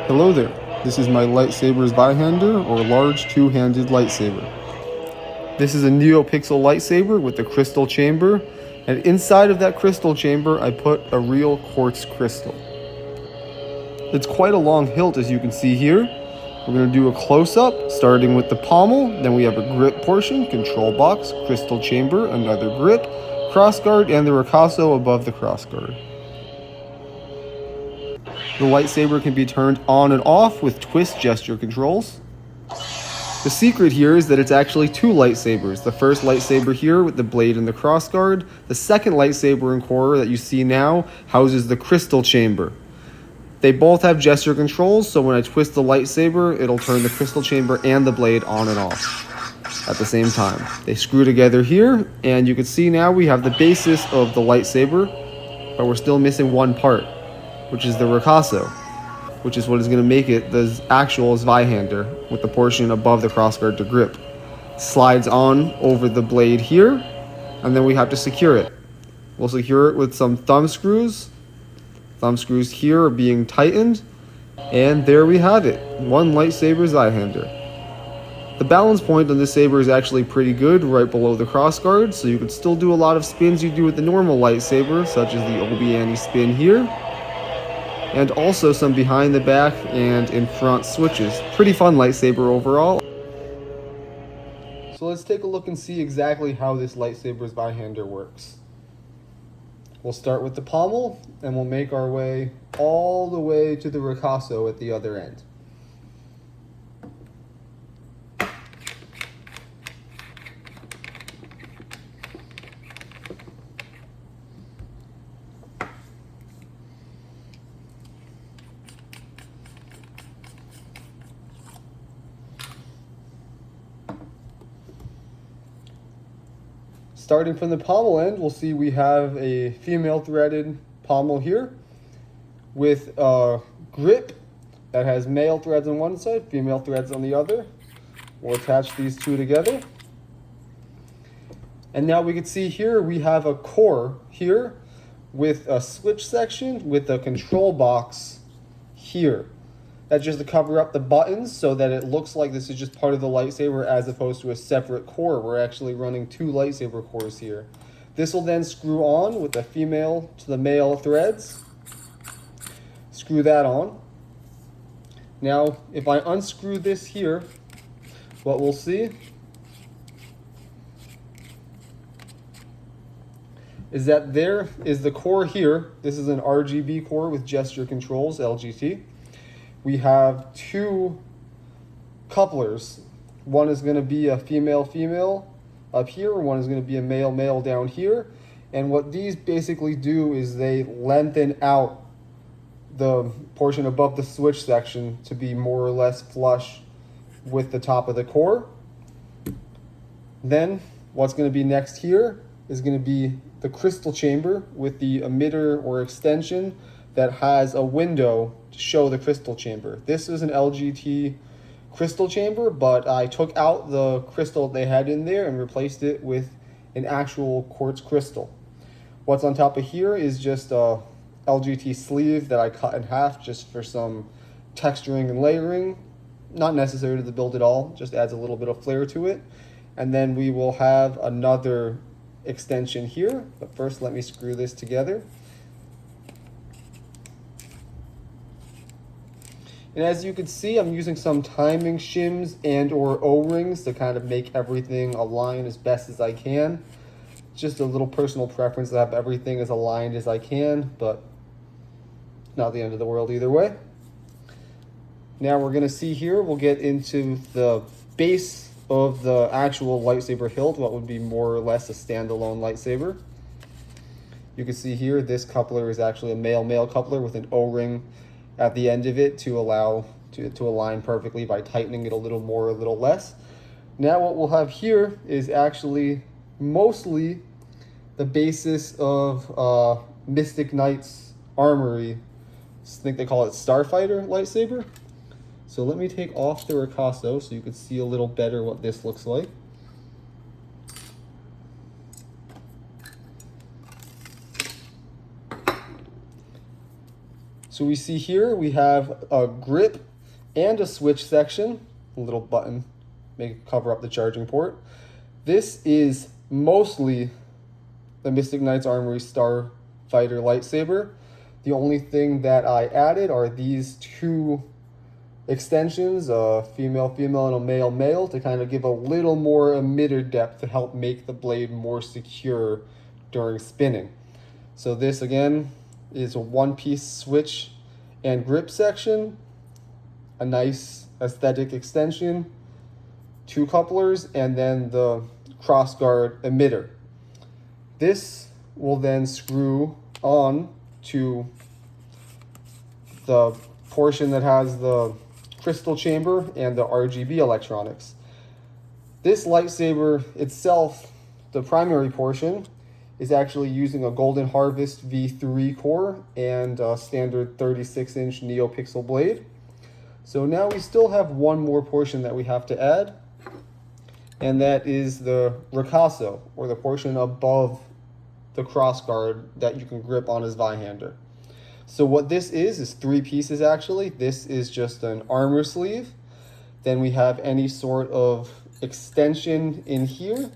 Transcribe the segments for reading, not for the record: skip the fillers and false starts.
Hello there, this is my lightsaber Zweihänder, or large two-handed lightsaber. This is a Neopixel lightsaber with the crystal chamber, and inside of that crystal chamber I put a real quartz crystal. It's quite a long hilt, as you can see here. We're going to do a close-up, starting with the pommel, then we have a grip portion, control box, crystal chamber, another grip, crossguard, and the ricasso above the crossguard. The lightsaber can be turned on and off with twist gesture controls. The secret here is that it's actually two lightsabers. The first lightsaber here with the blade and the crossguard. The second lightsaber and core that you see now houses the crystal chamber. They both have gesture controls, so when I twist the lightsaber, it'll turn the crystal chamber and the blade on and off at the same time. They screw together here, and you can see now we have the basis of the lightsaber, but we're still missing one part, which is the ricasso, which is what is going to make it the actual Zweihänder, with the portion above the crossguard to grip. Slides on over the blade here, and then we have to secure it. We'll secure it with some thumb screws. Thumb screws here are being tightened, and there we have it, one lightsaber Zweihänder. The balance point on this saber is actually pretty good, right below the crossguard, so you can still do a lot of spins you do with the normal lightsaber, such as the Obi-Wan spin here, and also some behind the back and in front switches. Pretty fun lightsaber overall. So let's take a look and see exactly how this lightsaber Zweihänder works. We'll start with the pommel, and we'll make our way all the way to the ricasso at the other end. Starting from the pommel end, we'll see we have a female threaded pommel here with a grip that has male threads on one side, female threads on the other. We'll attach these two together. And now we can see here we have a core here with a switch section with a control box here. That's just to cover up the buttons so that it looks like this is just part of the lightsaber as opposed to a separate core. We're actually running two lightsaber cores here. This will then screw on with the female to the male threads. Screw that on. Now, if I unscrew this here, what we'll see is that there is the core here. This is an RGB core with gesture controls, LGT. We have two couplers. One is going to be a female-female up here, one is going to be a male-male down here. And what these basically do is they lengthen out the portion above the switch section to be more or less flush with the top of the core. Then what's going to be next here is going to be the crystal chamber with the emitter or extension that has a window to show the crystal chamber. This is an LGT crystal chamber, but I took out the crystal they had in there and replaced it with an actual quartz crystal. What's on top of here is just a LGT sleeve that I cut in half just for some texturing and layering. Not necessary to the build at all, just adds a little bit of flair to it. And then we will have another extension here, but first let me screw this together. And as you can see, I'm using some timing shims and or O-rings to kind of make everything align as best as I can. Just a little personal preference to have everything as aligned as I can, but not the end of the world either way. Now we're going to see here, we'll get into the base of the actual lightsaber hilt, what would be more or less a standalone lightsaber. You can see here, this coupler is actually a male-male coupler with an O-ring at the end of it to allow to align perfectly by tightening it a little more or a little less. Now what we'll have here is actually mostly the basis of Mystic Knight's armory. I think they call it Starfighter lightsaber. So let me take off the ricasso so you can see a little better what this looks like. So we see here we have a grip and a switch section, a little button, cover up the charging port. This is mostly the Mystic Knight's Armory Starfighter lightsaber. The only thing that I added are these two extensions, a female and a male to kind of give a little more emitter depth to help make the blade more secure during spinning. So this again is a one-piece switch and grip section, a nice aesthetic extension, two couplers, and then the crossguard emitter. This will then screw on to the portion that has the crystal chamber and the RGB electronics. This lightsaber itself, the primary portion, is actually using a Golden Harvest V3 core and a standard 36-inch Neopixel blade. So now we still have one more portion that we have to add, and that is the ricasso, or the portion above the crossguard that you can grip on a Zweihänder. So what this is three pieces actually. This is just an armor sleeve. Then we have any sort of extension in here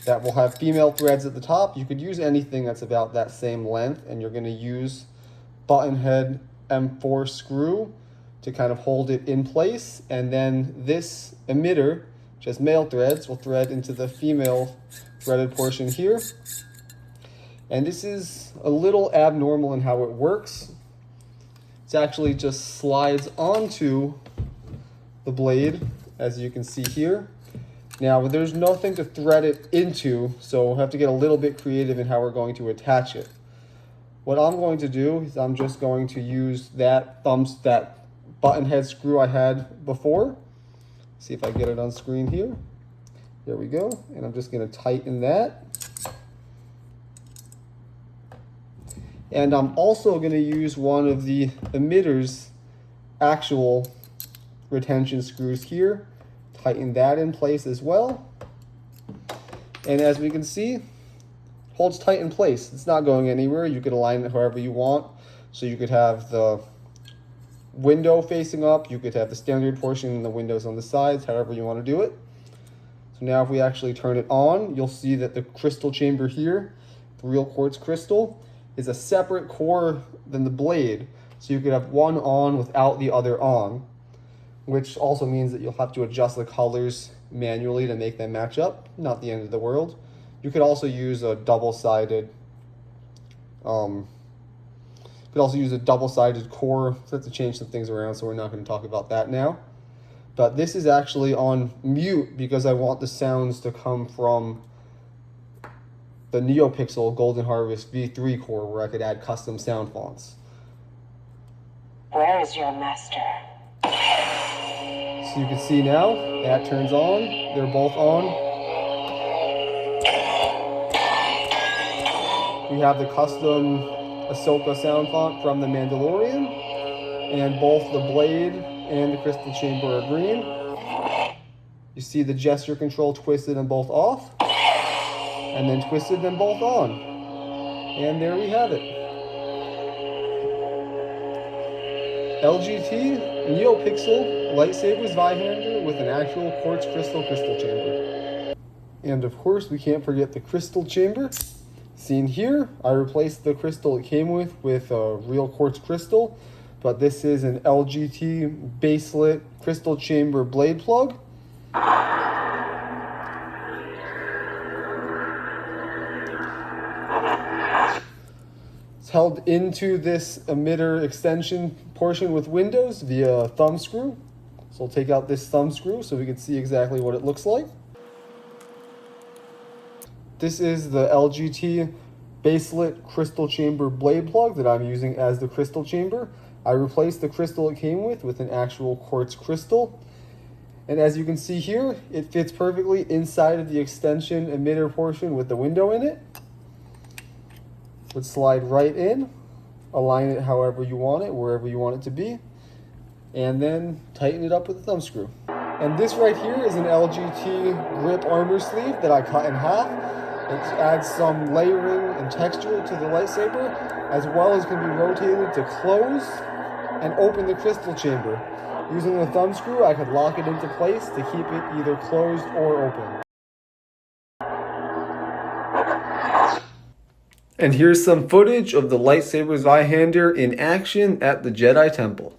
that will have female threads at the top. You could use anything that's about that same length, and you're going to use button head M4 screw to kind of hold it in place. And then this emitter, which has male threads, will thread into the female threaded portion here. And this is a little abnormal in how it works. It actually just slides onto the blade, as you can see here. Now, there's nothing to thread it into, so we'll have to get a little bit creative in how we're going to attach it. What I'm going to do is I'm just going to use that button head screw I had before. See if I get it on screen here. There we go. And I'm just going to tighten that. And I'm also going to use one of the emitter's actual retention screws here. Tighten that in place as well. And as we can see, holds tight in place. It's not going anywhere. You could align it however you want. So you could have the window facing up. You could have the standard portion and the windows on the sides, however you want to do it. So now if we actually turn it on, you'll see that the crystal chamber here, the real quartz crystal, is a separate core than the blade. So you could have one on without the other on, which also means that you'll have to adjust the colors manually to make them match up. Not the end of the world. You could also use a double-sided core. So have to change some things around, so we're not going to talk about that now. But this is actually on mute because I want the sounds to come from the Neopixel Golden Harvest V3 core, where I could add custom sound fonts. Where is your master? So you can see now, that turns on. They're both on. We have the custom Ahsoka sound font from The Mandalorian. And both the blade and the crystal chamber are green. You see the gesture control twisted and both off. And then twisted them both on. And there we have it. LGT Neopixel Lightsaber Zweihänder with an actual quartz crystal chamber. And of course, we can't forget the crystal chamber. Seen here, I replaced the crystal it came with a real quartz crystal, but this is an LGT baselit crystal chamber blade plug. It's held into this emitter extension portion with windows via thumb screw. So we'll take out this thumb screw so we can see exactly what it looks like. This is the LGT baselit crystal chamber blade plug that I'm using as the crystal chamber. I replaced the crystal it came with an actual quartz crystal. And as you can see here, it fits perfectly inside of the extension emitter portion with the window in it. Would slide right in, align it however you want it, wherever you want it to be, and then tighten it up with a thumb screw. And this right here is an LGT grip armor sleeve that I cut in half. It adds some layering and texture to the lightsaber, as well as can be rotated to close and open the crystal chamber. Using the thumb screw, I could lock it into place to keep it either closed or open. And here's some footage of the lightsaber Zweihander in action at the Jedi Temple.